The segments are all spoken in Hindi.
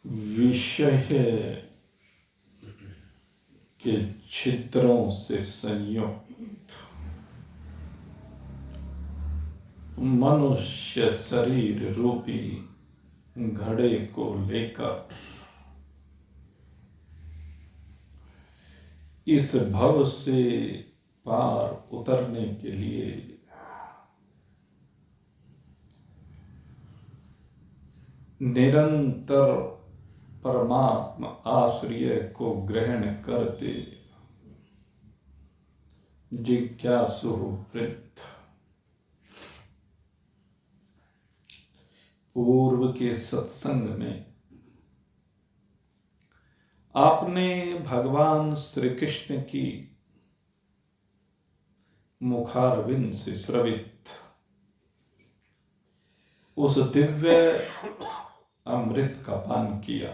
विषय के छिद्रों से संयुक्त मनुष्य शरीर रूपी घड़े को लेकर इस भव से पार उतरने के लिए निरंतर परमात्मा आश्रय को ग्रहण करते जिज्ञासु वृत्त पूर्व के सत्संग में आपने भगवान श्री कृष्ण की मुखारविंद से स्रवित उस दिव्य अमृत का पान किया,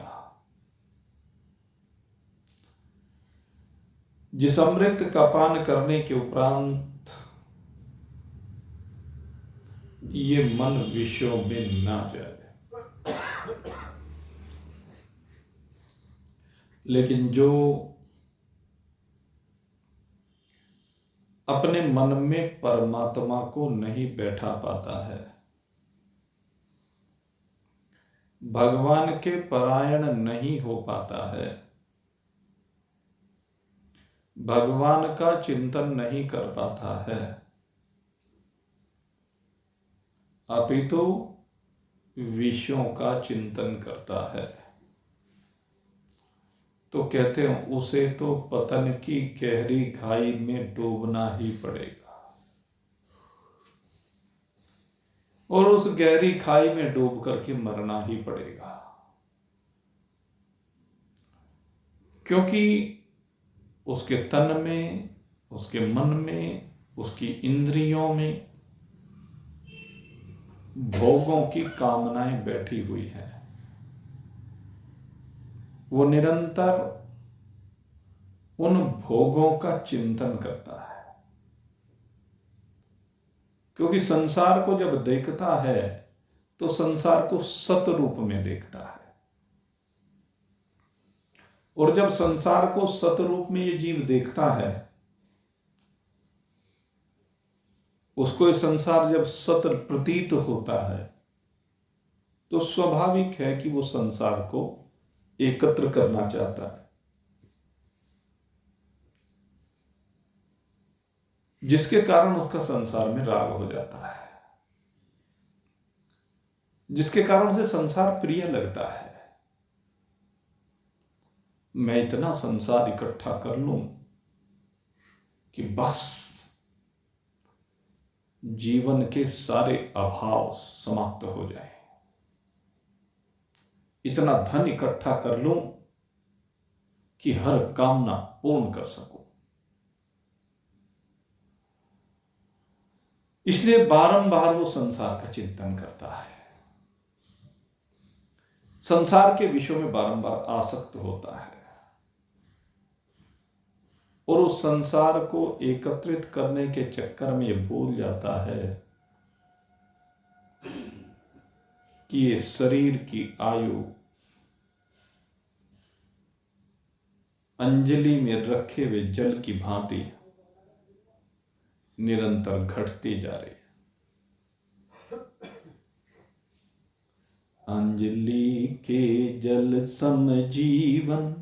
जिस अमृत का पान करने के उपरांत ये मन विषयों में ना जाए, लेकिन जो अपने मन में परमात्मा को नहीं बैठा पाता है, भगवान के परायण नहीं हो पाता है, भगवान का चिंतन नहीं कर पाता है, अपितु विषयों का चिंतन करता है, तो कहते हैं उसे तो पतन की गहरी खाई में डूबना ही पड़ेगा, और उस गहरी खाई में डूब करके मरना ही पड़ेगा, क्योंकि उसके तन में, उसके मन में, उसकी इंद्रियों में भोगों की कामनाएं बैठी हुई हैं। वो निरंतर उन भोगों का चिंतन करता है, क्योंकि संसार को जब देखता है तो संसार को सत रूप में देखता है, और जब संसार को सत रूप में ये जीव देखता है, उसको ये संसार जब सत प्रतीत होता है, तो स्वाभाविक है कि वो संसार को एकत्र करना चाहता है, जिसके कारण उसका संसार में राग हो जाता है, जिसके कारण उसे संसार प्रिय लगता है। मैं इतना संसार इकट्ठा कर लूं कि बस जीवन के सारे अभाव समाप्त हो जाए, इतना धन इकट्ठा कर लूं कि हर कामना पूर्ण कर सकूं। इसलिए बारंबार वो संसार का चिंतन करता है, संसार के विषयों में बारंबार आसक्त होता है, और उस संसार को एकत्रित करने के चक्कर में ये भूल जाता है कि ये शरीर की आयु अंजलि में रखे हुए जल की भांति निरंतर घटती जा रही है। अंजलि के जल सम जीवन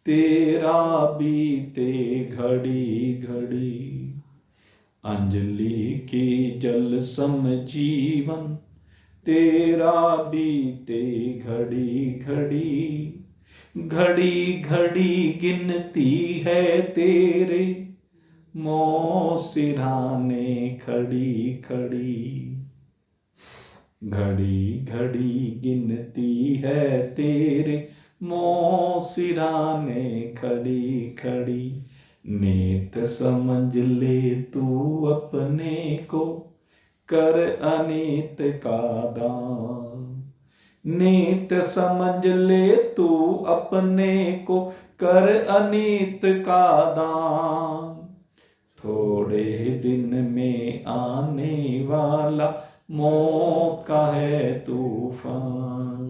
तेरा बीते घड़ी घड़ी, अंजलि की जल सम जीवन तेरा बीते घड़ी घड़ी, घड़ी घड़ी गिनती है तेरे मोसिराने खड़ी खड़ी, घड़ी घड़ी गिनती है तेरे मोसिराने खड़ी खड़ी, नेत समझ ले तू अपने को कर अनीत का दान, नीत समझ ले तू अपने को कर अनीत का दान, थोड़े दिन में आने वाला मौत का है तूफान,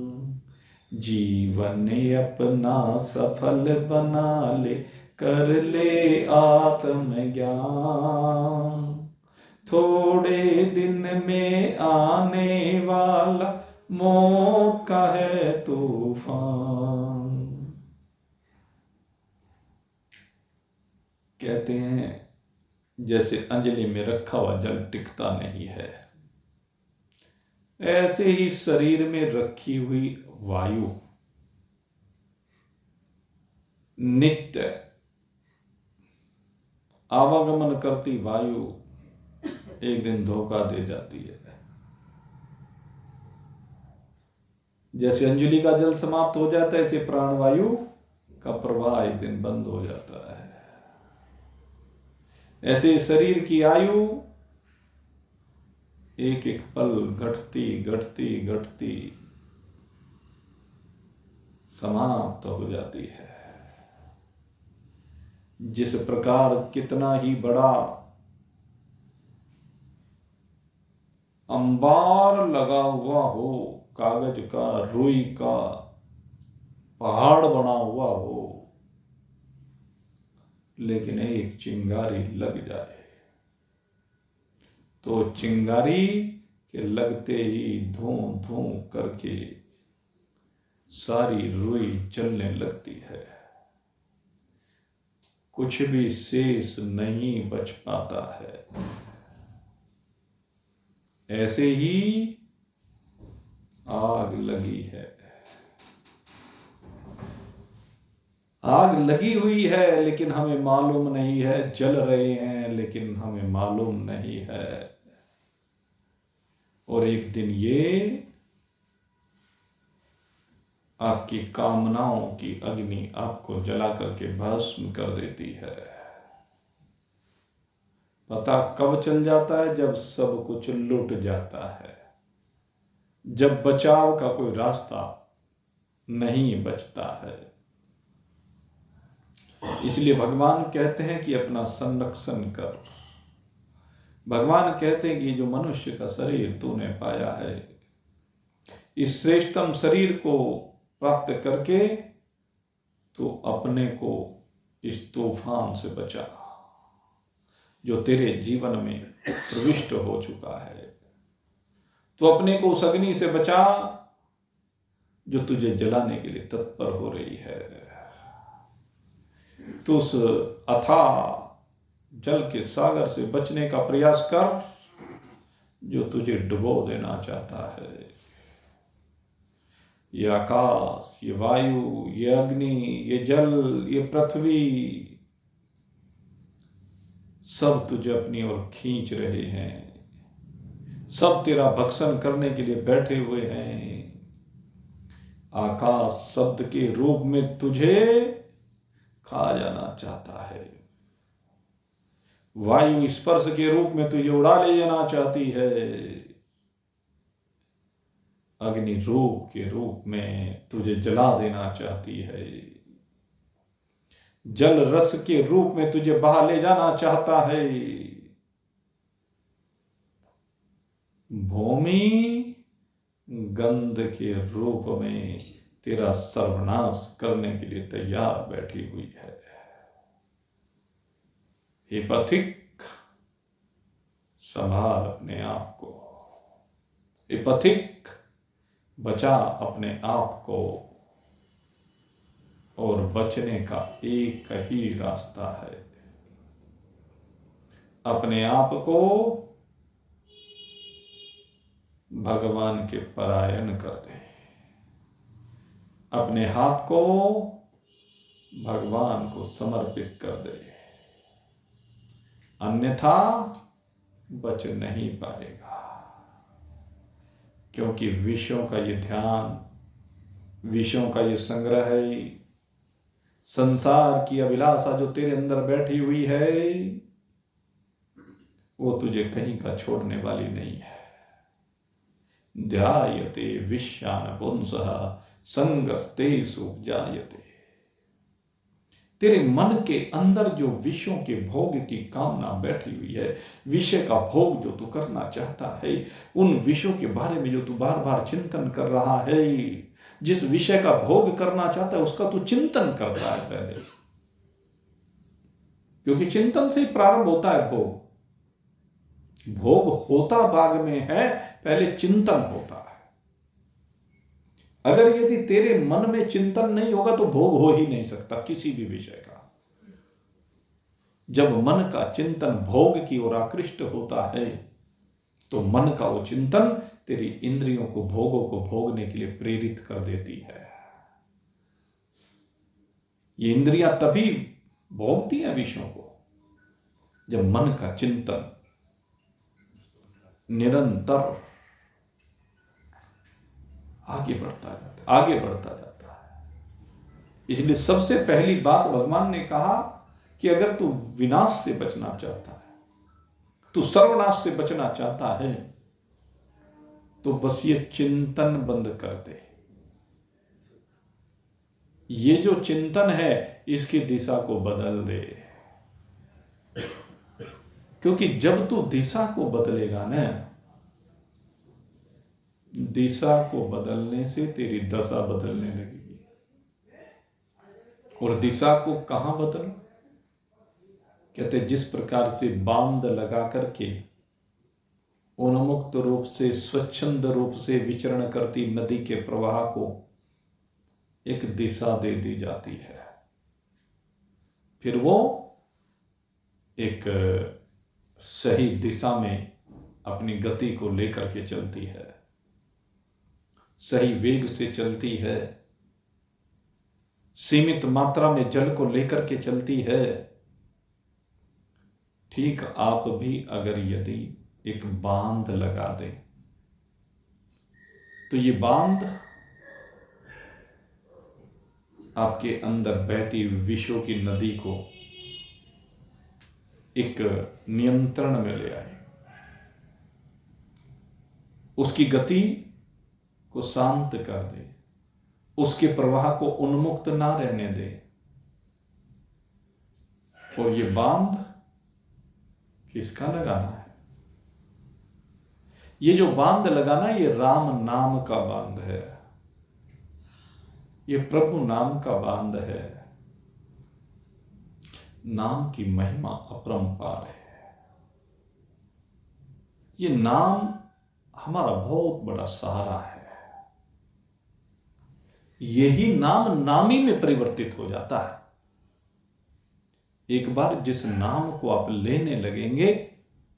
जीवन अपना सफल बना ले, कर ले आत्मज्ञान। थोड़े दिन में आने वाला मौत का है तूफान। कहते हैं जैसे अंजलि में रखा हुआ जल टिकता नहीं है, ऐसे ही शरीर में रखी हुई वायु नित्य आवागमन करती वायु एक दिन धोखा दे जाती है। जैसे अंजलि का जल समाप्त हो जाता है, ऐसे प्राणवायु का प्रवाह एक दिन बंद हो जाता है। ऐसे शरीर की आयु एक एक पल घटती घटती घटती समाप्त हो जाती है। जिस प्रकार कितना ही बड़ा अंबार लगा हुआ हो, कागज का, रुई का पहाड़ बना हुआ हो, लेकिन एक चिंगारी लग जाए तो चिंगारी के लगते ही धूं धूं करके सारी रुई जलने लगती है, कुछ भी शेष नहीं बच पाता है। ऐसे ही आग लगी है, आग लगी हुई है लेकिन हमें मालूम नहीं है, जल रहे हैं लेकिन हमें मालूम नहीं है। और एक दिन ये आपकी कामनाओं की अग्नि आपको जला करके भस्म कर देती है। पता कब चल जाता है? जब सब कुछ लुट जाता है, जब बचाव का कोई रास्ता नहीं बचता है। इसलिए भगवान कहते हैं कि अपना संरक्षण कर। भगवान कहते हैं कि जो मनुष्य का शरीर तूने पाया है, इस श्रेष्ठतम शरीर को प्राप्त करके तो अपने को इस तूफान से बचा जो तेरे जीवन में प्रविष्ट हो चुका है। तो अपने को उस अग्नि से बचा जो तुझे जलाने के लिए तत्पर हो रही है। तो उस अथाह जल के सागर से बचने का प्रयास कर जो तुझे डुबो देना चाहता है। ये आकाश, ये वायु, ये अग्नि, ये जल, ये पृथ्वी सब तुझे अपनी ओर खींच रहे हैं, सब तेरा भक्षण करने के लिए बैठे हुए हैं। आकाश शब्द के रूप में तुझे खा जाना चाहता है, वायु स्पर्श के रूप में तुझे उड़ा ले जाना चाहती है, अग्नि रूप के रूप में तुझे जला देना चाहती है, जल रस के रूप में तुझे बहा ले जाना चाहता है, भूमि गंध के रूप में तेरा सर्वनाश करने के लिए तैयार बैठी हुई है। हे पथिक, संभाल अपने आप को। हे पथिक, बचा अपने आप को। और बचने का एक ही रास्ता है, अपने आप को भगवान के परायण कर दे, अपने हाथ को भगवान को समर्पित कर दे, अन्यथा बच नहीं पाएगा। क्योंकि विषयों का ये ध्यान, विषयों का ये संग्रह है, संसार की अभिलाषा जो तेरे अंदर बैठी हुई है, वो तुझे कहीं का छोड़ने वाली नहीं है। ध्यायते विषयान पुंसः संगस्तेषु जायते। तेरे मन के अंदर जो विषयों के भोग की कामना बैठी हुई है, विषय का भोग जो तू करना चाहता है, उन विषयों के बारे में जो तू बार बार चिंतन कर रहा है, जिस विषय का भोग करना चाहता है उसका तू चिंतन करता है पहले, क्योंकि चिंतन से ही प्रारंभ होता है भोग। भोग होता बाद में है, पहले चिंतन होता है। अगर यदि तेरे मन में चिंतन नहीं होगा तो भोग हो ही नहीं सकता किसी भी विषय का। जब मन का चिंतन भोग की ओर आकृष्ट होता है तो मन का वो चिंतन तेरी इंद्रियों को, भोगों को भोगने के लिए प्रेरित कर देती है। ये इंद्रियां तभी भोगती हैं विषयों को जब मन का चिंतन निरंतर आगे बढ़ता जाता है। इसलिए सबसे पहली बात भगवान ने कहा कि अगर तू विनाश से बचना चाहता है, तू सर्वनाश से बचना चाहता है, तो बस ये चिंतन बंद कर दे। ये जो चिंतन है इसकी दिशा को बदल दे, क्योंकि जब तू दिशा को बदलेगा ना, दिशा को बदलने से तेरी दशा बदलने लगेगी। और दिशा को कहां बदल? कहते जिस प्रकार से बांध लगा करके उन्मुक्त रूप से, स्वच्छंद रूप से विचरण करती नदी के प्रवाह को एक दिशा दे दी जाती है, फिर वो एक सही दिशा में अपनी गति को लेकर के चलती है, सही वेग से चलती है, सीमित मात्रा में जल को लेकर के चलती है। ठीक आप भी अगर यदि एक बांध लगा दें तो ये बांध आपके अंदर बहती विषयों की नदी को एक नियंत्रण में ले आए, उसकी गति को शांत कर दे, उसके प्रवाह को उन्मुक्त ना रहने दे। और ये बांध किसका लगाना है? ये जो बांध लगाना, ये राम नाम का बांध है, ये प्रभु नाम का बांध है। नाम की महिमा अपरंपार है। ये नाम हमारा बहुत बड़ा सहारा है। यही नाम नामी में परिवर्तित हो जाता है। एक बार जिस नाम को आप लेने लगेंगे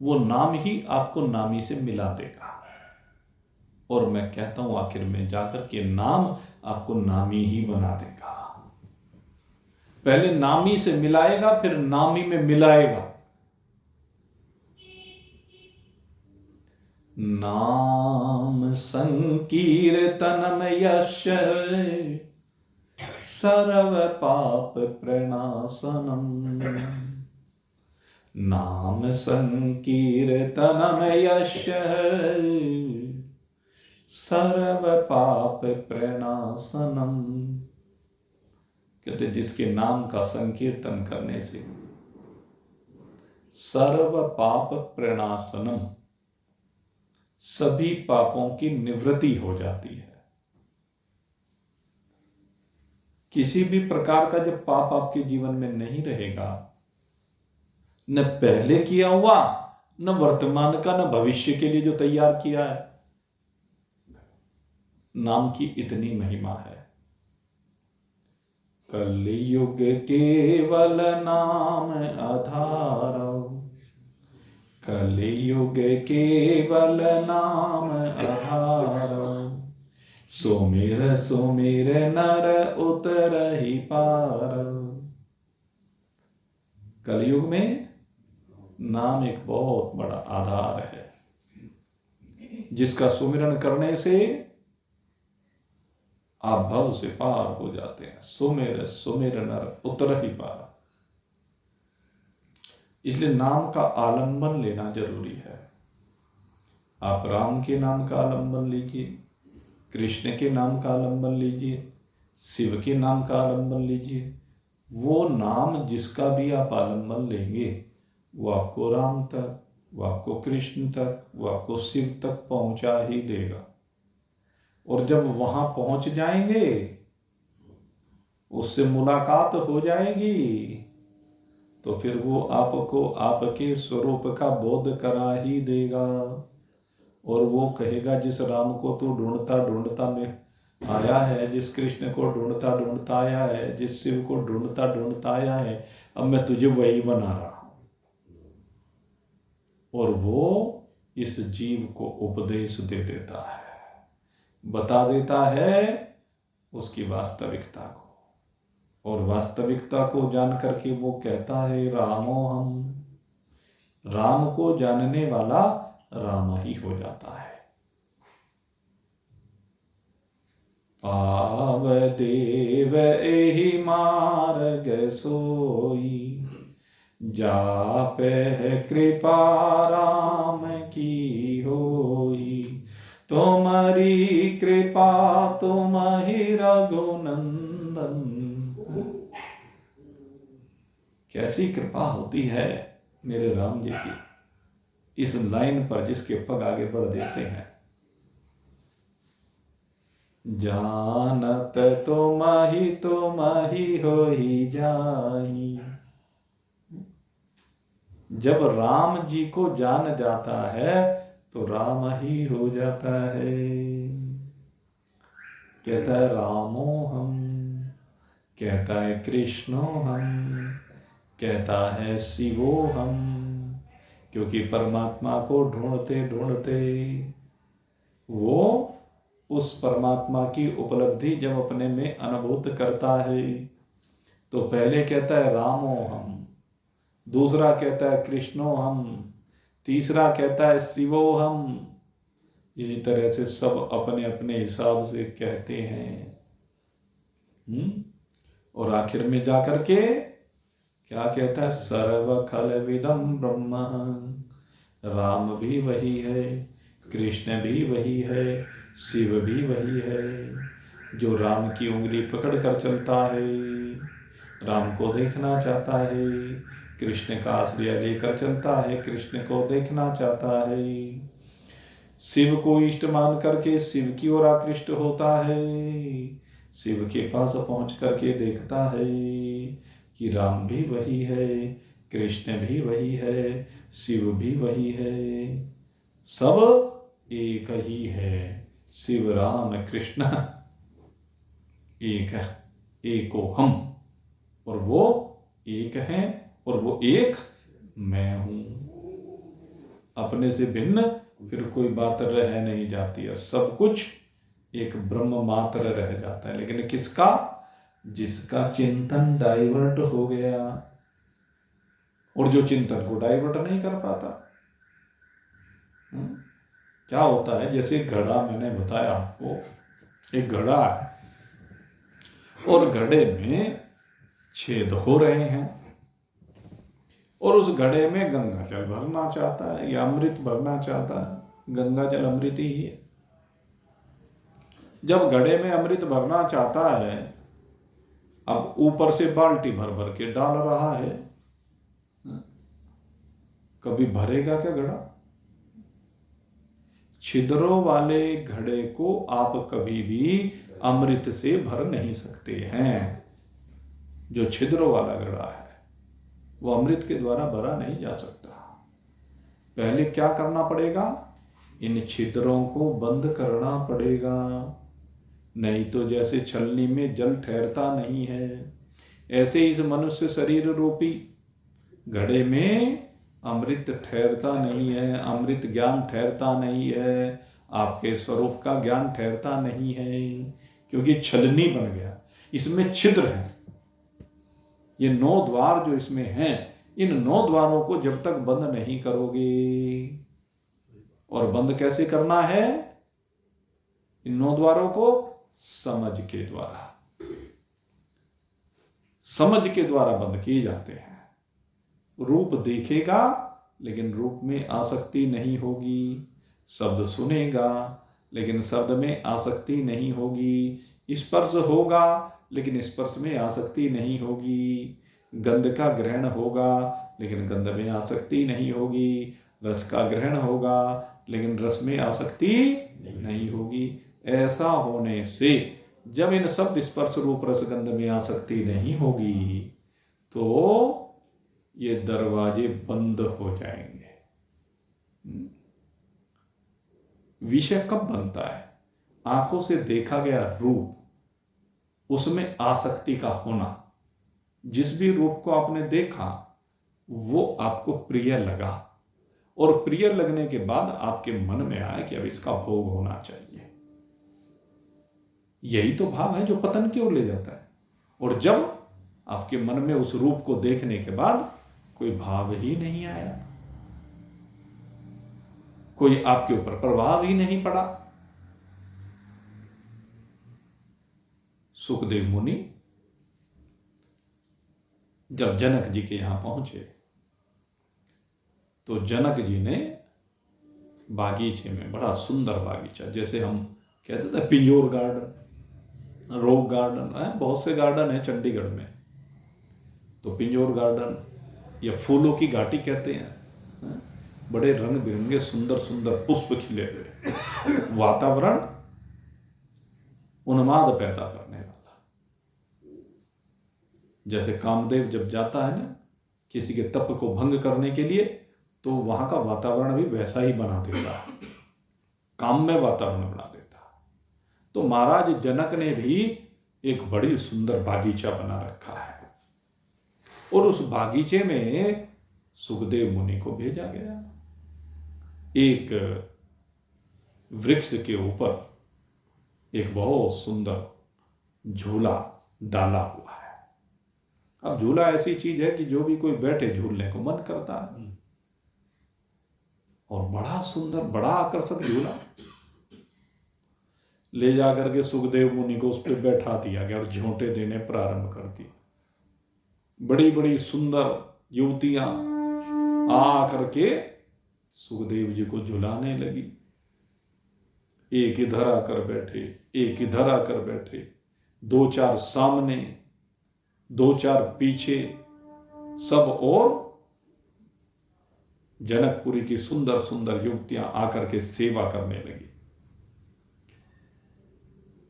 वो नाम ही आपको नामी से मिला देगा। और मैं कहता हूं आखिर में जाकर के नाम आपको नामी ही बना देगा। पहले नामी से मिलाएगा, फिर नामी में मिलाएगा। नाम संकीर्तनम यस्य सर्व पाप प्रणाशनम। नाम संकीर्तनम यस्य सर्व पाप प्रणाशनम। कहते जिसके नाम का संकीर्तन करने से सर्व पाप प्रणाशनम, सभी पापों की निवृत्ति हो जाती है। किसी भी प्रकार का जब पाप आपके जीवन में नहीं रहेगा, न पहले किया हुआ, न वर्तमान का, न भविष्य के लिए जो तैयार किया है, नाम की इतनी महिमा है। कलयुग केवल नाम आधार, कलयुग केवल नाम आधार। सुमिर सुमिर नर उतरहि पार। कलयुग में नाम एक बहुत बड़ा आधार है, जिसका सुमिरन करने से आप भव से पार हो जाते हैं। सुमिर सुमिर नर उतरहि पार। इसलिए नाम का आलंबन लेना जरूरी है। आप राम के नाम का आलंबन लीजिए, कृष्ण के नाम का आलंबन लीजिए, शिव के नाम का आलंबन लीजिए। वो नाम जिसका भी आप आलंबन लेंगे वो आपको राम तक, वो आपको कृष्ण तक, वो आपको शिव तक पहुंचा ही देगा। और जब वहां पहुंच जाएंगे, उससे मुलाकात हो जाएगी, तो फिर वो आपको आपके स्वरूप का बोध करा ही देगा। और वो कहेगा, जिस राम को तू ढूंढता ढूंढता में आया है, जिस कृष्ण को ढूंढता ढूंढता आया है, जिस शिव को ढूंढता ढूंढता आया है, अब मैं तुझे वही बना रहा हूं। और वो इस जीव को उपदेश दे देता है, बता देता है उसकी वास्तविकता को। और वास्तविकता को जान करके वो कहता है, रामो हम। राम को जानने वाला राम ही हो जाता है। आव देव एहि मार्ग सोई, जापे कृपा राम की होई। तुम्हारी कृपा तुम्हि रघुनंदन। कैसी कृपा होती है मेरे राम जी की, इस लाइन पर जिसके पग आगे बढ़ देते हैं। जानत तुम्हि होई जाई। जब राम जी को जान जाता है तो राम ही हो जाता है। कहता है रामो हम, कहता है कृष्णो हम, कहता है शिवो हम। क्योंकि परमात्मा को ढूंढते ढूंढते वो उस परमात्मा की उपलब्धि जब अपने में अनुभूत करता है, तो पहले कहता है रामो हम, दूसरा कहता है कृष्णो हम, तीसरा कहता है शिवो हम। इसी तरह से सब अपने अपने हिसाब से कहते हैं। और आखिर में जाकर के क्या कहता है, सर्व खल विदम ब्रह्म। राम भी वही है, कृष्ण भी वही है, शिव भी वही है। जो राम की उंगली पकड़ कर चलता है, राम को देखना चाहता है, कृष्ण का आश्रय लेकर चलता है, कृष्ण को देखना चाहता है, शिव को इष्ट मान करके शिव की ओर आकृष्ट होता है, शिव के पास पहुंच करके देखता है कि राम भी वही है, कृष्ण भी वही है, शिव भी वही है, सब एक ही है। शिव राम कृष्ण एक है, एको हम। और वो एक है और वो एक मैं हूं। अपने से भिन्न फिर कोई बात रह नहीं जाती है, सब कुछ एक ब्रह्म मात्र रह जाता है। लेकिन किसका? जिसका चिंतन डाइवर्ट हो गया। और जो चिंतन को डाइवर्ट नहीं कर पाता, क्या होता है, जैसे घड़ा, मैंने बताया आपको, एक घड़ा है और घड़े में छेद हो रहे हैं और उस घड़े में गंगा जल भरना चाहता है या अमृत भरना चाहता है। गंगा जल अमृत ही है। जब घड़े में अमृत भरना चाहता है, अब ऊपर से बाल्टी भर भर के डाल रहा है, कभी भरेगा क्या घड़ा? छिद्रों वाले घड़े को आप कभी भी अमृत से भर नहीं सकते हैं। जो छिद्रों वाला घड़ा है वो अमृत के द्वारा भरा नहीं जा सकता। पहले क्या करना पड़ेगा? इन छिद्रों को बंद करना पड़ेगा। नहीं तो जैसे छलनी में जल ठहरता नहीं है, ऐसे इस मनुष्य शरीर रूपी घड़े में अमृत ठहरता नहीं है, अमृत ज्ञान ठहरता नहीं है, आपके स्वरूप का ज्ञान ठहरता नहीं है, क्योंकि छलनी बन गया। इसमें छिद्र है। ये 9 द्वार जो इसमें हैं, इन 9 द्वारों को जब तक बंद नहीं करोगे, और बंद कैसे करना है? इन 9 द्वारों को समझ के द्वारा, समझ के द्वारा बंद किए जाते हैं। रूप देखेगा लेकिन रूप में आसक्ति नहीं होगी, शब्द सुनेगा लेकिन शब्द में आसक्ति नहीं होगी, स्पर्श होगा लेकिन स्पर्श में आसक्ति नहीं होगी, गंध का ग्रहण होगा लेकिन गंध में आसक्ति नहीं होगी, रस का ग्रहण होगा लेकिन रस में आसक्ति नहीं होगी। ऐसा होने से जब इन शब्द स्पर्श रूप रसगंध में आसक्ति नहीं होगी तो ये दरवाजे बंद हो जाएंगे। विषय कब बनता है? आंखों से देखा गया रूप, उसमें आसक्ति का होना। जिस भी रूप को आपने देखा वो आपको प्रिय लगा, और प्रिय लगने के बाद आपके मन में आया कि अब इसका भोग होना चाहिए। यही तो भाव है जो पतन की ओर ले जाता है। और जब आपके मन में उस रूप को देखने के बाद कोई भाव ही नहीं आया, कोई आपके ऊपर प्रभाव ही नहीं पड़ा। सुखदेव मुनि जब जनक जी के यहां पहुंचे तो जनक जी ने बागीचे में, बड़ा सुंदर बागीचा, जैसे हम कहते थे पिंजोर गार्डन, रोक गार्डन है, बहुत से गार्डन है चंडीगढ़ में, तो पिंजोर गार्डन या फूलों की घाटी कहते हैं। बड़े रंग बिरंगे सुंदर सुंदर पुष्प खिले हुए, वातावरण उन्माद पैदा करने वाला। जैसे कामदेव जब जाता है ना किसी के तप को भंग करने के लिए, तो वहां का वातावरण भी वैसा ही बना देता है, काम में वातावरण बना देता है। तो महाराज जनक ने भी एक बड़ी सुंदर बागीचा बना रखा है, और उस बागीचे में सुखदेव मुनि को भेजा गया। एक वृक्ष के ऊपर एक बहुत सुंदर झूला डाला हुआ है। अब झूला ऐसी चीज है कि जो भी कोई बैठे झूलने को मन करता है, और बड़ा सुंदर बड़ा आकर्षक झूला ले जाकर के सुखदेव मुनि को उस पर बैठा दिया गया और झोंटे देने प्रारंभ कर दिए। बड़ी बड़ी सुंदर युवतियां आ करके सुखदेव जी को झुलाने लगी। एक इधर आकर बैठे, एक इधर आकर बैठे, दो चार सामने, दो चार पीछे, सब और जनकपुरी की सुंदर सुंदर युवतियां आकर के सेवा करने लगी।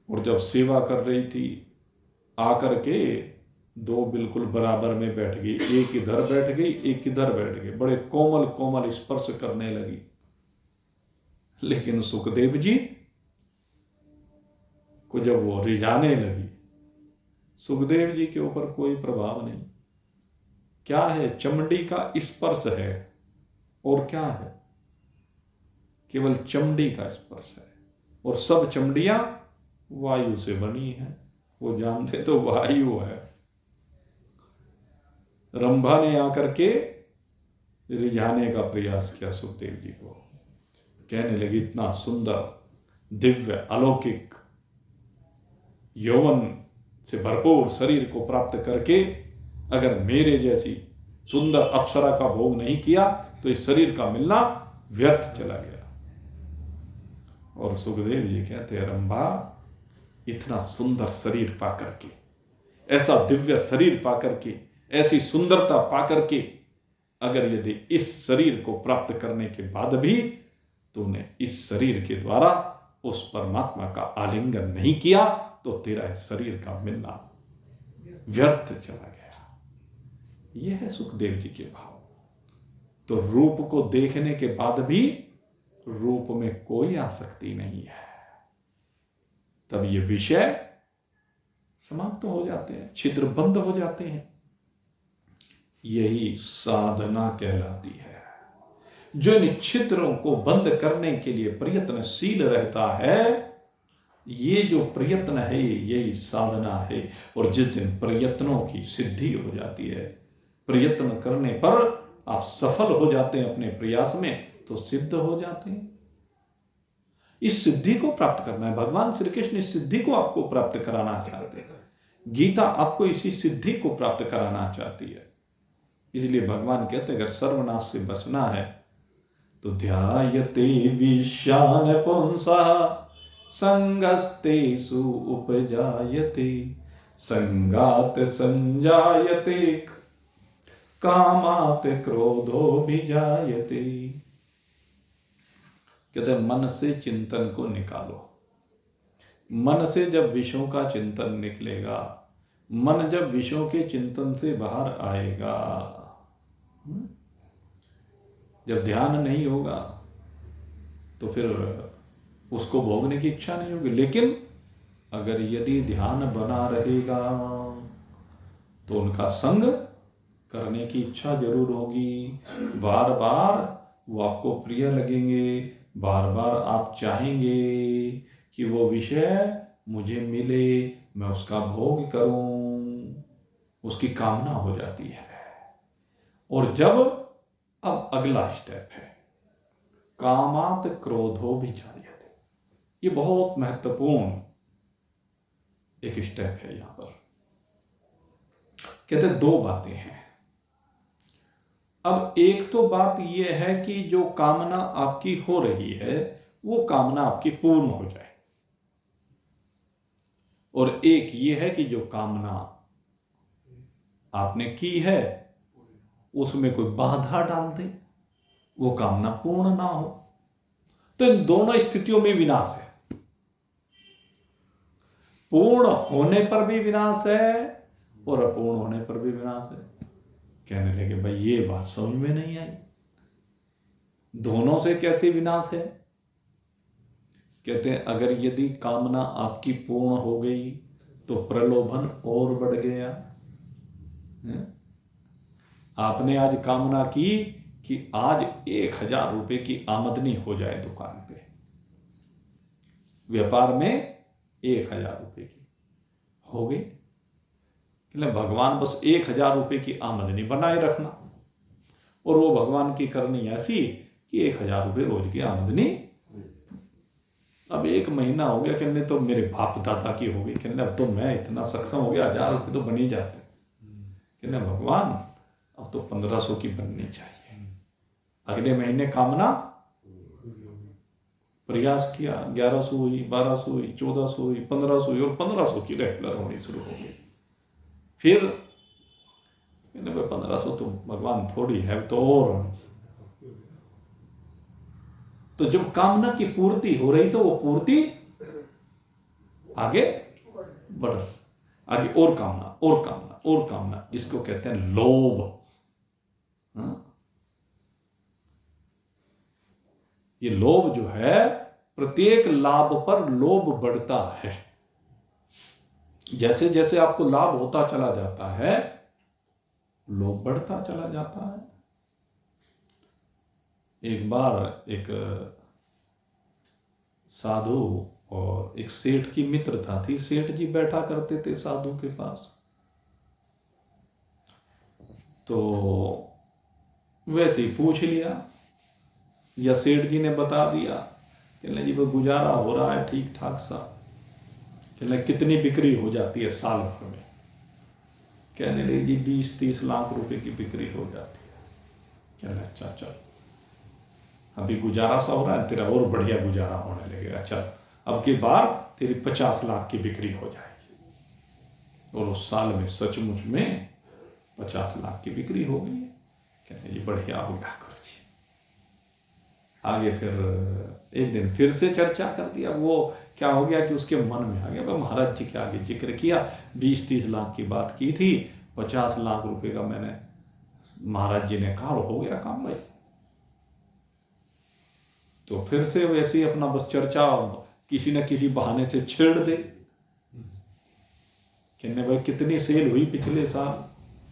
और जब सेवा कर रही थी, आकर के दो बिल्कुल बराबर में बैठ गई, एक इधर बैठ गई, एक इधर बैठ गई, बड़े कोमल कोमल स्पर्श करने लगी। लेकिन सुखदेव जी को जब वो रिझाने लगी, सुखदेव जी के ऊपर कोई प्रभाव नहीं। क्या है? चमड़ी का स्पर्श है, और क्या है? केवल चमड़ी का स्पर्श है, और सब चमड़ियां वायु से बनी है। वो जानते तो वायु है। रंभा ने आकर के रिझाने का प्रयास किया सुखदेव जी को, कहने लगी इतना सुंदर दिव्य अलौकिक यौवन से भरपूर शरीर को प्राप्त करके अगर मेरे जैसी सुंदर अप्सरा का भोग नहीं किया तो इस शरीर का मिलना व्यर्थ चला गया। और सुखदेव जी कहते हैं, रंभा इतना सुंदर शरीर पाकर के, ऐसा दिव्य शरीर पाकर के, ऐसी सुंदरता पाकर के, अगर यदि इस शरीर को प्राप्त करने के बाद भी तूने इस शरीर के द्वारा उस परमात्मा का आलिंगन नहीं किया तो तेरा इस शरीर का मिलना व्यर्थ चला गया। यह है सुखदेव जी के भाव। तो रूप को देखने के बाद भी रूप में कोई आसक्ति नहीं है, तब ये विषय समाप्त हो जाते हैं, छिद्र बंद हो जाते हैं। यही साधना कहलाती है। जो इन छिद्रों को बंद करने के लिए प्रयत्नशील रहता है, ये जो प्रयत्न है यही साधना है। और जिस दिन प्रयत्नों की सिद्धि हो जाती है, प्रयत्न करने पर आप सफल हो जाते हैं अपने प्रयास में, तो सिद्ध हो जाते हैं। इस सिद्धि को प्राप्त करना है। भगवान श्री कृष्ण इस सिद्धि को आपको प्राप्त कराना चाहते हैं। गीता आपको इसी सिद्धि को प्राप्त कराना चाहती है। इसलिए भगवान कहते हैं अगर सर्वनाश से बचना है तो ध्यायते विषान पुंसः संगस्तेषु उपजायते संगात संजायते कामात क्रोधो भिजायते। कहते मन से चिंतन को निकालो, मन से जब विषयों का चिंतन निकलेगा, मन जब विषयों के चिंतन से बाहर आएगा, जब ध्यान नहीं होगा तो फिर उसको भोगने की इच्छा नहीं होगी। लेकिन अगर यदि ध्यान बना रहेगा तो उनका संग करने की इच्छा जरूर होगी, बार बार वो आपको प्रिय लगेंगे, बार बार आप चाहेंगे कि वो विषय मुझे मिले, मैं उसका भोग करूं, उसकी कामना हो जाती है। और जब अब अगला स्टेप है कामात क्रोधो विचार्यते, ये बहुत महत्वपूर्ण एक स्टेप है। यहां पर कहते हैं दो बातें हैं। अब एक तो बात यह है कि जो कामना आपकी हो रही है वो कामना आपकी पूर्ण हो जाए, और एक ये है कि जो कामना आपने की है उसमें कोई बाधा डाल दे, वो कामना पूर्ण ना हो। तो इन दोनों स्थितियों में विनाश है। पूर्ण होने पर भी विनाश है और अपूर्ण होने पर भी विनाश है। कहने लगे भाई ये बात समझ में नहीं आई, दोनों से कैसे विनाश है? कहते हैं अगर यदि कामना आपकी पूर्ण हो गई तो प्रलोभन और बढ़ गया। आपने आज कामना की कि आज 1000 रुपए की आमदनी हो जाए दुकान पे, व्यापार में 1000 रुपए की हो गई। भगवान बस 1000 रुपए की आमदनी बनाए रखना, और वो भगवान की करनी ऐसी कि 1000 रुपए रोज की आमदनी। अब 1 महीना हो गया, कहने तो मेरे बाप दादा की हो गई, कहने अब तो मैं इतना सक्षम हो गया, 1000 रुपए तो बन ही जाते। कहने भगवान अब तो 1500 की बननी चाहिए। अगले महीने कामना प्रयास किया, 1100 हुई, 1200 हुई, 1400 हुई, 1500 हुई, और 1500 की रेगुलर होनी शुरू हो गई। फिर 1500 तो भगवान थोड़ी है तो और। तो जब कामना की पूर्ति हो रही तो वो पूर्ति आगे बढ़, आगे और कामना और कामना और कामना, इसको कहते हैं लोभ। ये लोभ जो है, प्रत्येक लाभ पर लोभ बढ़ता है। जैसे जैसे आपको लाभ होता चला जाता है लोभ बढ़ता चला जाता है। एक बार एक साधु और एक सेठ की मित्रता थी। सेठ जी बैठा करते थे साधु के पास, तो वैसे ही पूछ लिया या सेठ जी ने बता दिया, कहने जी वो गुजारा हो रहा है ठीक ठाक सा। कहने कितनी बिक्री हो जाती है साल भर में? कहने लगे जी 20-30 लाख रुपए की बिक्री हो जाती है। कहने अच्छा चल, अभी गुजारा सा हो रहा है, तेरा और बढ़िया गुजारा होने लगेगा, चल अब की बार तेरी 50 लाख की बिक्री हो जाएगी। और उस साल में सचमुच में 50 लाख की बिक्री हो गई। कहने जी बढ़िया हो गया गुरु जी। आगे फिर एक दिन फिर से चर्चा कर दिया। वो क्या हो गया कि उसके मन में आ गया, महाराज जी के आगे जिक्र किया, 20-30 लाख की बात की थी, 50 लाख रुपए का मैंने महाराज जी ने कहा, हो गया काम भाई। तो फिर से वैसे ही अपना बस चर्चा किसी न किसी बहाने से छेड़ दे। कहने भाई कितनी सेल हुई पिछले साल?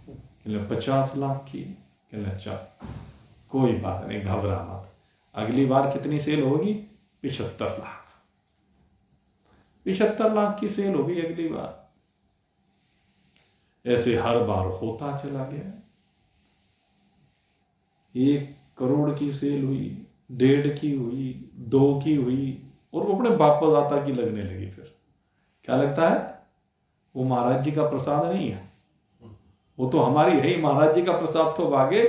कहने 50 लाख की। कहने अच्छा कोई बात नहीं, घबरा मत, अगली बार कितनी सेल होगी? 75 लाख। 75 लाख की सेल होगी अगली बार। ऐसे हर बार होता चला गया। 1 करोड़ की सेल हुई, 1.5 की हुई, 2 की हुई, और वो अपने बाप दादा की लगने लगी। फिर क्या लगता है? वो महाराज जी का प्रसाद नहीं है, वो तो हमारी है ही। महाराज जी का प्रसाद तो आगे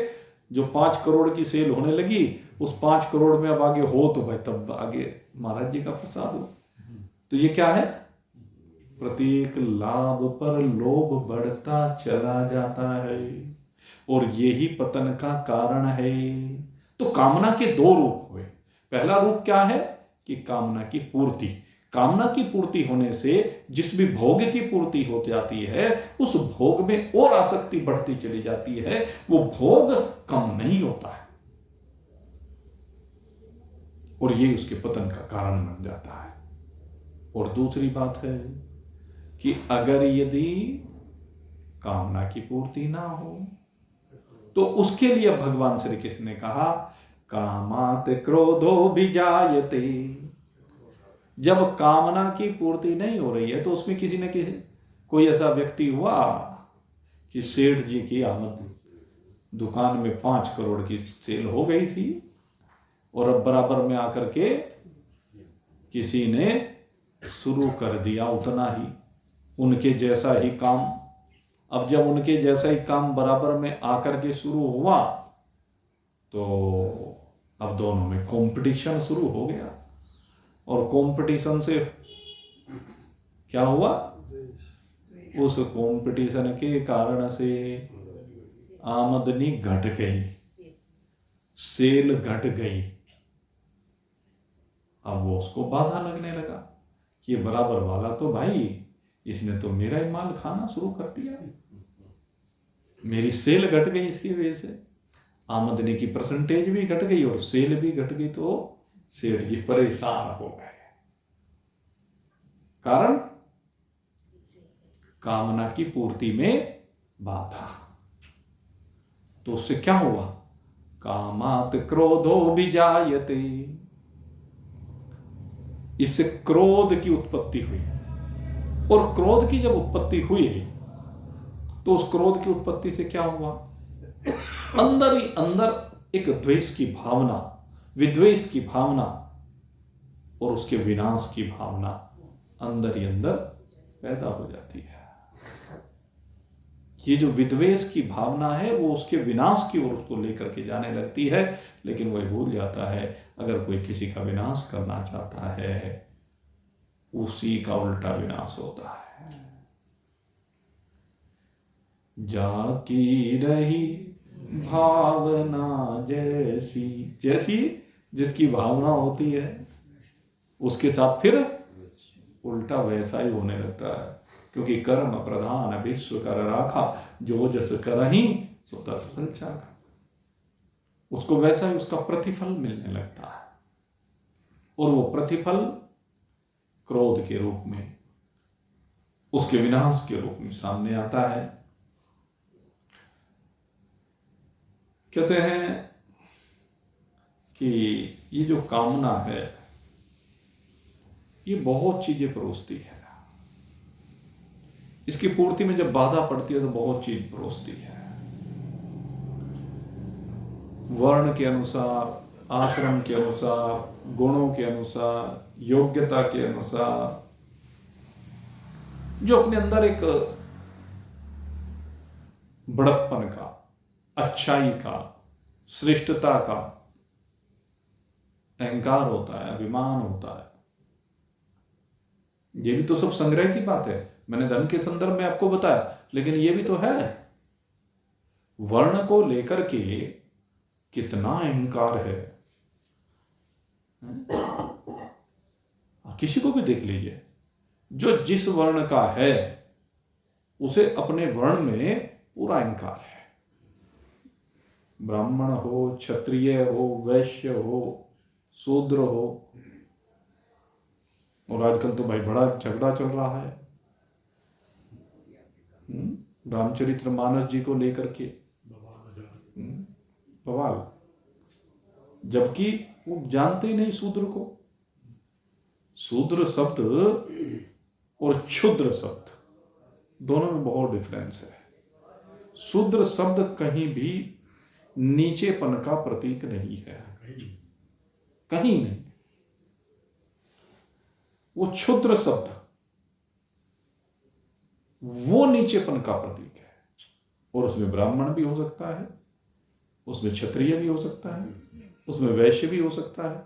जो 5 करोड़ की सेल होने लगी, उस 5 करोड़ में अब आगे हो तो भाई तब आगे महाराज जी का प्रसाद हो। तो ये क्या है? प्रत्येक लाभ पर लोभ बढ़ता चला जाता है, और यही पतन का कारण है। तो कामना के 2 रूप हुए। पहला रूप क्या है कि कामना की पूर्ति, कामना की पूर्ति होने से जिस भी भोग की पूर्ति हो जाती है, उस भोग में और आसक्ति बढ़ती चली जाती है, वो भोग कम नहीं होता है और ये उसके पतन का कारण बन जाता है। और दूसरी बात है कि अगर यदि कामना की पूर्ति ना हो तो उसके लिए भगवान श्री कृष्ण ने कहा कामात क्रोधो विजायते। जब कामना की पूर्ति नहीं हो रही है तो उसमें किसी न किसी कोई ऐसा व्यक्ति हुआ कि सेठ जी की आमद दुकान में 5 करोड़ की सेल हो गई थी और अब बराबर में आकर के किसी ने शुरू कर दिया उतना ही, उनके जैसा ही काम। अब जब उनके जैसा ही काम बराबर में आकर के शुरू हुआ तो अब दोनों में कंपटीशन शुरू हो गया और कंपटीशन से क्या हुआ, उस कंपटीशन के कारण से आमदनी घट गई, सेल घट गई। अब वो उसको बाधा लगने लगा कि ये बराबर वाला तो भाई इसने तो मेरा ही माल खाना शुरू कर दिया, मेरी सेल घट गई, इसकी वजह से आमदनी की परसेंटेज भी घट गई और सेल भी घट गई। तो सेठ जी परेशान हो गए, कारण कामना की पूर्ति में बाधा। तो उससे क्या हुआ, कामात क्रोधो विजायते, इससे क्रोध की उत्पत्ति हुई और क्रोध की जब उत्पत्ति हुई तो उस क्रोध की उत्पत्ति से क्या हुआ, अंदर ही अंदर एक द्वेष की भावना, विद्वेष की भावना और उसके विनाश की भावना अंदर ही अंदर पैदा हो जाती है। ये जो विद्वेष की भावना है वो उसके विनाश की ओर उसको लेकर के जाने लगती है, लेकिन वह भूल जाता है अगर कोई किसी का विनाश करना चाहता है उसी का उल्टा विनाश होता है। जाकी रही भावना जैसी, जैसी जिसकी भावना होती है उसके साथ फिर उल्टा वैसा ही होने लगता है, क्योंकि कर्म प्रधान विश्व कर राखा, जो जस करहि सो तस फल चाखा। उसको वैसा ही उसका प्रतिफल मिलने लगता है और वो प्रतिफल क्रोध के रूप में, उसके विनाश के रूप में सामने आता है। कहते हैं कि ये जो कामना है ये बहुत चीजें परोसती है, इसकी पूर्ति में जब बाधा पड़ती है तो बहुत चीज परोसती है। वर्ण के अनुसार, आश्रम के अनुसार, गुणों के अनुसार, योग्यता के अनुसार, जो अपने अंदर एक बड़प्पन का, अच्छाई का, श्रेष्ठता का अहंकार होता है, अभिमान होता है। ये भी तो सब संग्रह की बात है, मैंने धन के संदर्भ में आपको बताया, लेकिन ये भी तो है वर्ण को लेकर के कितना अहंकार है। किसी को भी देख लीजिए, जो जिस वर्ण का है उसे अपने वर्ण में पूरा अहंकार है। ब्राह्मण हो, क्षत्रिय हो, वैश्य हो, शूद्र हो, और आजकल तो भाई बड़ा झगड़ा चल रहा है रामचरित्र मानस जी को लेकर के, बवाल, जबकि वो जानते ही नहीं शूद्र को। शूद्र शब्द और क्षुद्र शब्द दोनों में बहुत डिफरेंस है। शूद्र शब्द कहीं भी नीचेपन का प्रतीक नहीं है, कहीं नहीं। वो क्षुद्र शब्द वो नीचेपन का प्रतीक है, और उसमें ब्राह्मण भी हो सकता है, उसमें क्षत्रिय भी हो सकता है, उसमें वैश्य भी हो सकता है,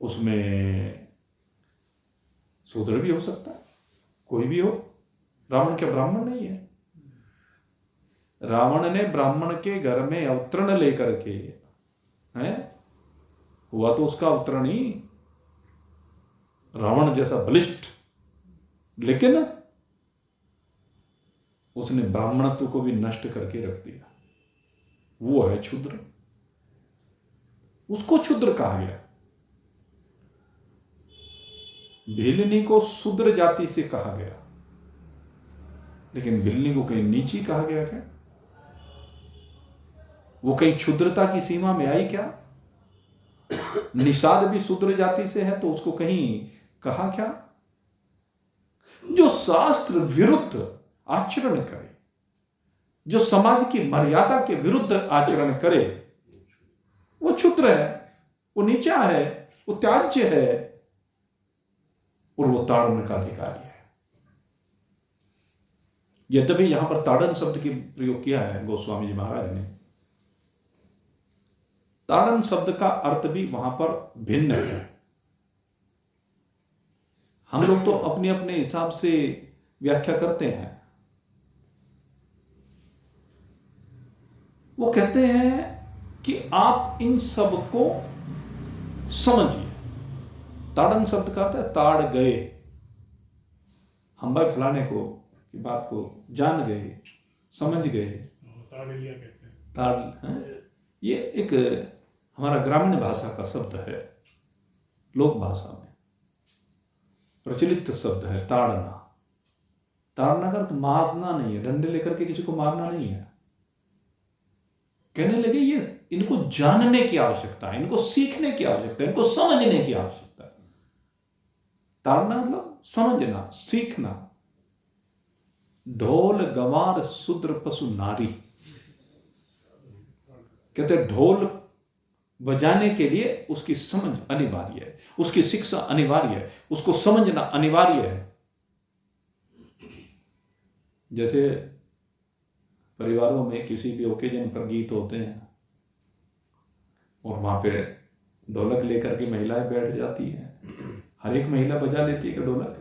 उसमें शूद्र भी हो सकता है, कोई भी हो। रावण क्या ब्राह्मण नहीं है? रावण ने ब्राह्मण के घर में अवतरण लेकर के, है हुआ तो उसका अवतरण ही, रावण जैसा बलिष्ठ, लेकिन उसने ब्राह्मणत्व को भी नष्ट करके रख दिया। वो है क्षुद्र, उसको क्षुद्र कहा गया। भिल्लनी को शूद्र जाति से कहा गया, लेकिन भिल्लनी को कहीं नीची कहा गया क्या? वो कहीं क्षुद्रता की सीमा में आई क्या? निषाद भी शूद्र जाति से है, तो उसको कहीं कहा क्या? जो शास्त्र विरुद्ध आचरण करे, जो समाज की मर्यादा के विरुद्ध आचरण करे, वो क्षुद्र है, वो नीचा है, वो त्याज्य है, और वो ताड़न का अधिकारी है। यद्यपि यहां पर ताड़न शब्द की प्रयोग किया है गोस्वामी जी महाराज ने, ताड़न शब्द का अर्थ भी वहां पर भिन्न है। हम लोग तो अपने अपने हिसाब से व्याख्या करते हैं। वो कहते हैं कि आप इन सब को समझिए। ताड़न शब्द का अर्थ है ताड़ गए, हम भाई फलाने को की बात को जान गए, समझ गए, ताड़ लिया कहते हैं। ताड़, ये एक हमारा ग्रामीण भाषा का शब्द है, लोक भाषा में प्रचलित शब्द है ताड़ना। ताड़ना का अर्थ मारना नहीं है, डंडे लेकर के किसी को मारना नहीं है। कहने लगे ये इनको जानने की आवश्यकता है, इनको सीखने की आवश्यकता है, इनको समझने की आवश्यकता है। ताड़ना मतलब समझना, सीखना। ढोल गंवार शूद्र पशु नारी, कहते ढोल बजाने के लिए उसकी समझ अनिवार्य है, उसकी शिक्षा अनिवार्य है, उसको समझना अनिवार्य है। जैसे परिवारों में किसी भी ओकेजन पर गीत होते हैं और वहां पे ढोलक लेकर के महिलाएं बैठ जाती हैं। हर एक महिला बजा लेती है कि ढोलक?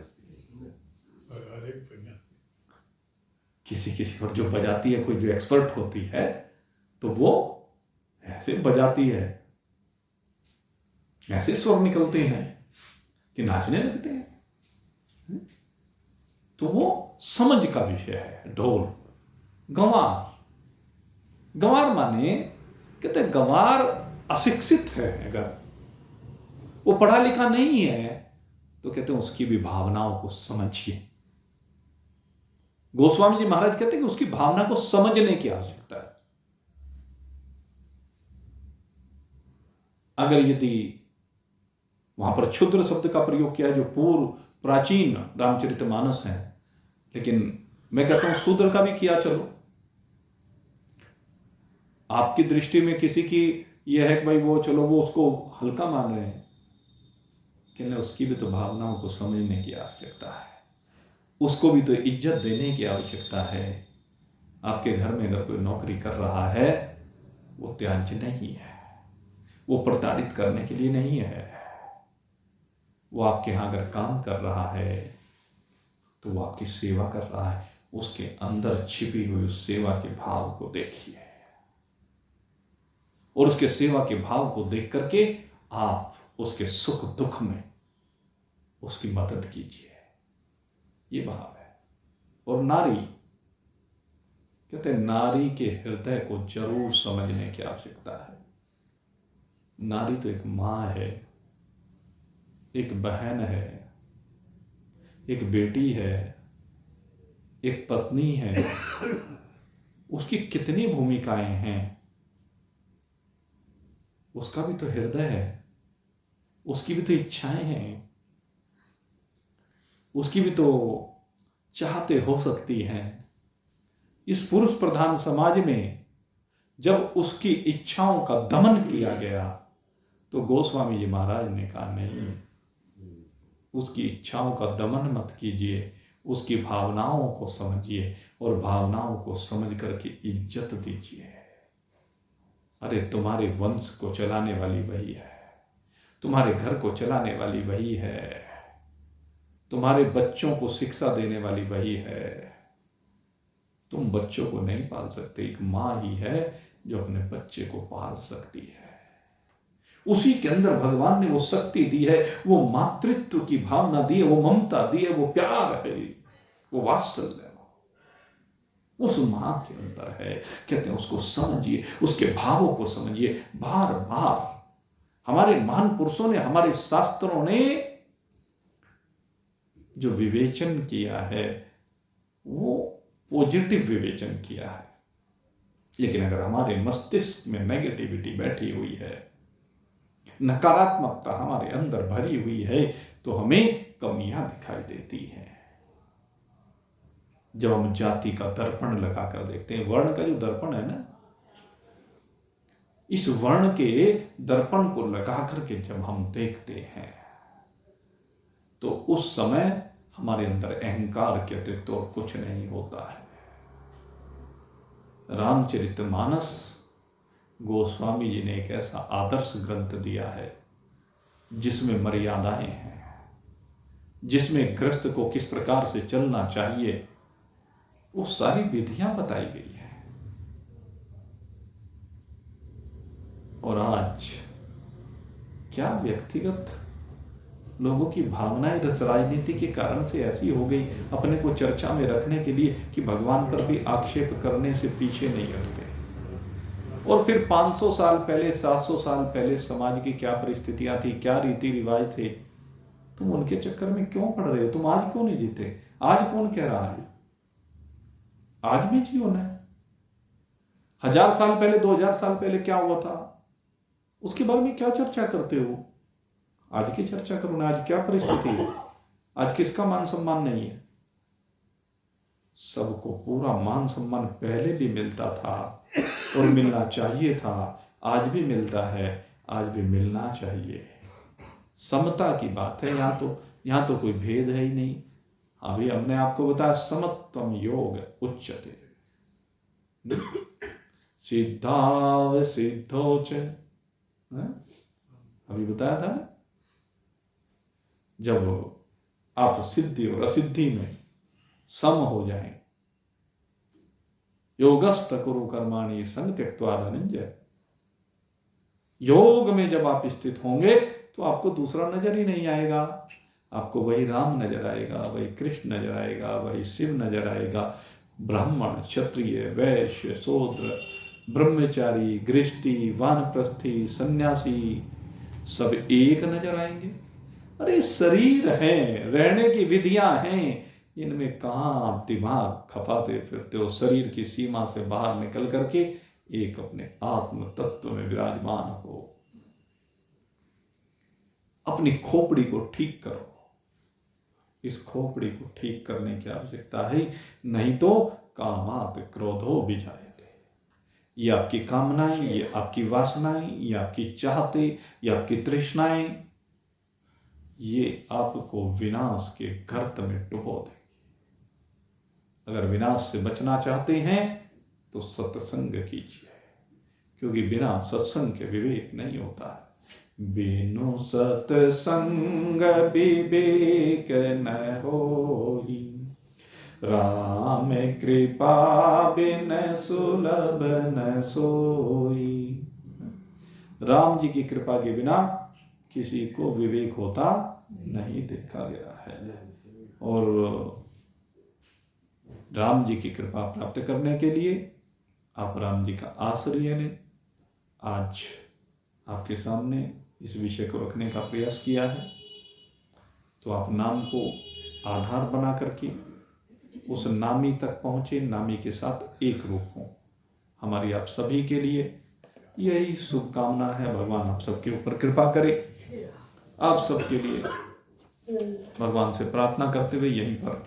किसी किसी और जो बजाती है, कोई जो एक्सपर्ट होती है, तो वो ऐसे बजाती है, ऐसे स्वर निकलते हैं कि नाचने लगते हैं। तो वो समझ का विषय है। ढोल गंवार, गंवार माने कहते गंवार अशिक्षित है, अगर वो पढ़ा लिखा नहीं है तो कहते हैं उसकी भी भावनाओं को समझिए। गोस्वामी जी महाराज कहते हैं कि उसकी भावना को समझने की आवश्यकता है। अगर यदि वहां पर क्षुद्र शब्द का प्रयोग किया है, जो पूर्व प्राचीन रामचरितमानस है, लेकिन मैं कहता हूं शूद्र का भी किया। चलो, आपकी दृष्टि में किसी की यह है कि भाई वो, चलो वो उसको हल्का मान रहे हैं, कि उसकी भी तो भावनाओं को समझने की आवश्यकता है, उसको भी तो इज्जत देने की आवश्यकता है। आपके घर में अगर कोई नौकरी कर रहा है, वो त्याज्य नहीं है, वो प्रताड़ित करने के लिए नहीं है। वो आपके यहां अगर काम कर रहा है तो वो आपकी सेवा कर रहा है, उसके अंदर छिपी हुई उस सेवा के भाव को देखिए, और उसके सेवा के भाव को देख करके आप उसके सुख दुख में उसकी मदद कीजिए। ये भाव है। और नारी, कहते हैं नारी के हृदय को जरूर समझने की आवश्यकता है। नारी तो एक मां है, एक बहन है, एक बेटी है, एक पत्नी है। उसकी कितनी भूमिकाएं हैं, उसका भी तो हृदय है, उसकी भी तो इच्छाएं हैं, उसकी भी तो चाहते हो सकती हैं। इस पुरुष प्रधान समाज में जब उसकी इच्छाओं का दमन किया गया, तो गोस्वामी जी महाराज ने कहा नहीं, उसकी इच्छाओं का दमन मत कीजिए, उसकी भावनाओं को समझिए और भावनाओं को समझ करके इज्जत दीजिए। अरे तुम्हारे वंश को चलाने वाली वही है, तुम्हारे घर को चलाने वाली वही है, तुम्हारे बच्चों को शिक्षा देने वाली वही है। तुम बच्चों को नहीं पाल सकते, एक मां ही है जो अपने बच्चे को पाल सकती है। उसी के अंदर भगवान ने वो शक्ति दी है, वो मातृत्व की भावना दी है, वो ममता दी है, वो प्यार है, वो वात्सल्य उस मां के अंदर है। कहते हैं उसको समझिए, उसके भावों को समझिए। बार बार हमारे महान पुरुषों ने, हमारे शास्त्रों ने जो विवेचन किया है वो पॉजिटिव विवेचन किया है। लेकिन अगर हमारे मस्तिष्क में नेगेटिविटी बैठी हुई है, नकारात्मकता हमारे अंदर भरी हुई है, तो हमें कमियां दिखाई देती हैं। जब हम जाति का दर्पण लगाकर देखते हैं, वर्ण का जो दर्पण है ना, इस वर्ण के दर्पण को लगा करके जब हम देखते हैं तो उस समय हमारे अंदर अहंकार के अतिरिक्त और कुछ नहीं होता है। रामचरितमानस गोस्वामी जी ने एक ऐसा आदर्श ग्रंथ दिया है जिसमें मर्यादाएं हैं, जिसमें गृहस्थ को किस प्रकार से चलना चाहिए वो सारी विधियां बताई गई है। और आज क्या व्यक्तिगत लोगों की भावनाएं राजनीति के कारण से ऐसी हो गई, अपने को चर्चा में रखने के लिए, कि भगवान पर भी आक्षेप करने से पीछे नहीं हटते। और फिर 500 साल पहले, 700 साल पहले समाज की क्या परिस्थितियां थी, क्या रीति रिवाज थे, तुम उनके चक्कर में क्यों पड़ रहे हो? तुम आज क्यों नहीं जीते? आज कौन कह रहा है आज भी जियो ना? 1000 साल पहले, 2000 साल पहले क्या हुआ था, उसके बारे में क्या चर्चा करते हो? आज की चर्चा करो ना। आज क्या परिस्थिति है? आज किसका मान सम्मान नहीं है? सबको पूरा मान सम्मान पहले भी मिलता था और मिलना चाहिए था, आज भी मिलता है, आज भी मिलना चाहिए। समता की बात है। यहां तो कोई भेद है ही नहीं। अभी हमने आपको बताया समत्वम योग उच्यते सिद्धाव सिद्धोच, अभी बताया था ना, जब आप सिद्धि और असिद्धि में सम हो जाएं, योगस्थ कुरु कर्माणि संग त्यक्त्वा धनंजय, योग में जब आप स्थित होंगे तो आपको दूसरा नजर ही नहीं आएगा। आपको वही राम नजर आएगा, वही कृष्ण नजर आएगा, वही शिव नजर आएगा। ब्राह्मण, क्षत्रिय, वैश्य, शूद्र, ब्रह्मचारी, गृहस्थी, वानप्रस्थी, सन्यासी सब एक नजर आएंगे। अरे शरीर है, रहने की विधियां हैं, इनमें कहां आप दिमाग खपाते फिरते हो? शरीर की सीमा से बाहर निकल करके एक अपने आत्म तत्व में विराजमान हो। अपनी खोपड़ी को ठीक करो। इस खोपड़ी को ठीक करने की आवश्यकता है, नहीं तो कामात क्रोधो विजायते। ये आपकी कामनाएं, ये आपकी वासनाएं, ये आपकी चाहते, ये आपकी तृष्णाएं, ये आपको विनाश के गर्त में डुबो देगी। अगर विनाश से बचना चाहते हैं तो सत्संग कीजिए, क्योंकि बिना सत्संग के विवेक नहीं होता है। बिनु सत्संग विवेक न होई, राम कृपा बिन सुलभ न सोई। राम जी की कृपा के बिना किसी को विवेक होता नहीं देखा गया है। और राम जी की कृपा प्राप्त करने के लिए आप राम जी का आश्रय लें। आज आपके सामने इस विषय को रखने का प्रयास किया है, तो आप नाम को आधार बना करके उस नामी तक पहुंचे, नामी के साथ एक रूप हो। हमारी आप सभी के लिए यही शुभकामना है। भगवान आप सबके ऊपर कृपा करे। आप सबके लिए भगवान से प्रार्थना करते हुए यहीं पर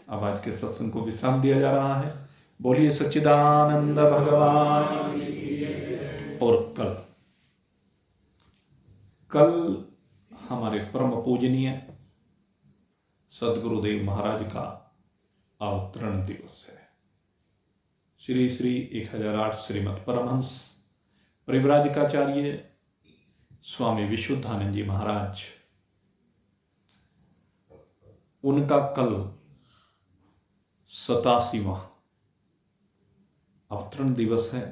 अब आज के सत्संग को विश्राम दिया जा रहा है। बोलिए सच्चिदानंद भगवान। और कल हमारे परम पूजनीय सदगुरुदेव महाराज का अवतरण दिवस है। श्री श्री 1008 श्रीमद परमहंस परिव्राजकाचार्य स्वामी विशुद्धानंद जी महाराज, उनका कल 87वां अवतरण दिवस है।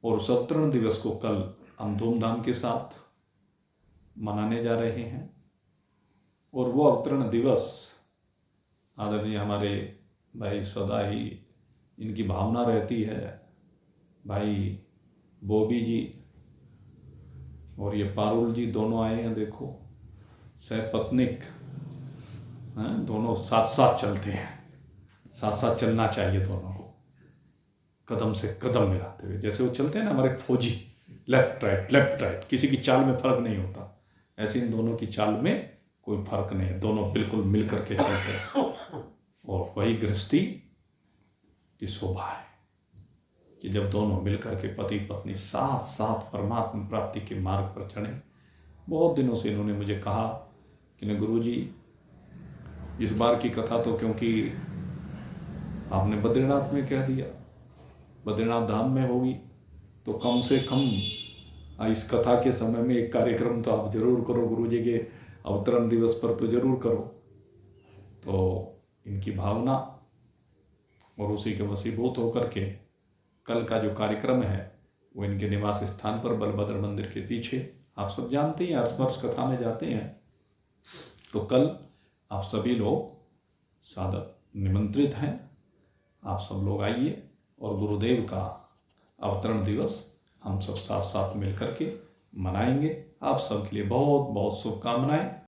और उस अवतरण दिवस को कल हम धूमधाम के साथ मनाने जा रहे हैं। और वो अवतरण दिवस आदरणीय हमारे भाई सदा ही इनकी भावना रहती है, भाई बॉबी जी और ये पारुल जी दोनों आए हैं, देखो सहपत्निक हैं, दोनों साथ साथ चलते हैं, साथ साथ चलना चाहिए दोनों को, कदम से कदम मिलाते हुए, जैसे वो चलते हैं ना हमारे फौजी, लेफ्ट राइट, किसी की चाल में फर्क नहीं होता, ऐसे इन दोनों की चाल में कोई फर्क नहीं है, दोनों बिल्कुल मिल करके चलते हैं। और वही गृहस्थी की शोभा है कि जब दोनों मिलकर के पति पत्नी साथ साथ परमात्मा प्राप्ति के मार्ग पर चढ़े। बहुत दिनों से इन्होंने मुझे कहा कि न गुरुजी, इस बार की कथा तो क्योंकि आपने बद्रीनाथ में कह दिया, बद्रीनाथ धाम में होगी, तो कम से कम इस कथा के समय में एक कार्यक्रम तो आप जरूर करो, गुरुजी के अवतरण दिवस पर तो जरूर करो। तो इनकी भावना और उसी के वशीभूत होकर के कल का जो कार्यक्रम है वो इनके निवास स्थान पर बलभद्र मंदिर के पीछे, आप सब जानते हैं, स्पर्श कथा में जाते हैं, तो कल आप सभी लोग सादर निमंत्रित हैं। आप सब लोग आइए और गुरुदेव का अवतरण दिवस हम सब साथ साथ मिलकर के मनाएंगे। आप सबके लिए बहुत बहुत शुभकामनाएं।